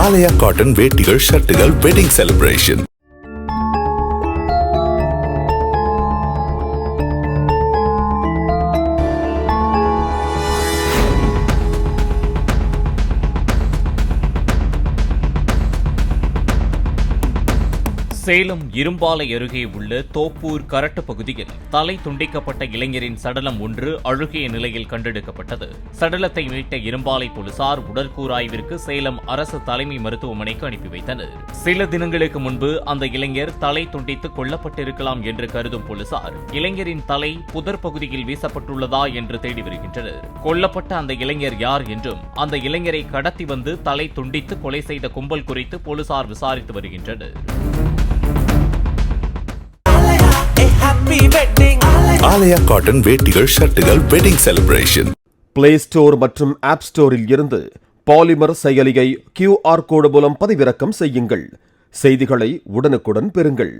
ஆலயா cotton வேட்டிகள் ஷர்ட்டுகள் wedding celebration. Salem இரும்பாலை அருகே உள்ள தோப்பூர் கரட்டு பகுதியில் தலை துண்டிக்கப்பட்ட இளைஞரின் சடலம் ஒன்று அழுகிய நிலையில் கண்டெடுக்கப்பட்டது. சடலத்தை மீட்ட இரும்பாலை போலீசார் உடற்கூறாய்விற்கு சேலம் அரசு தலைமை மருத்துவமனைக்கு அனுப்பி வைத்தனர். சில தினங்களுக்கு முன்பு அந்த இளைஞர் தலை துண்டித்து கொல்லப்பட்டிருக்கலாம் என்று கருதும் போலீசார் இளைஞரின் தலை புதர் பகுதியில் வீசப்பட்டுள்ளதா என்று தேடி வருகின்றனர். கொல்லப்பட்ட அந்த இளைஞர் யார் என்றும் அந்த இளைஞரை கடத்தி வந்து தலை துண்டித்து கொலை செய்த கும்பல் குறித்து போலீசார் விசாரித்து வருகின்றனர். ஆலயா காட்டன் வேட்டிகள் ஷர்ட்டுகள் வெட்டிங் செலிப்ரேஷன். பிளே ஸ்டோர் மற்றும் ஆப் ஸ்டோரில் இருந்து பாலிமர் செயலியை QR கோடு மூலம் பதிவிறக்கம் செய்யுங்கள். செய்திகளை உடனுக்குடன் பெறுங்கள்.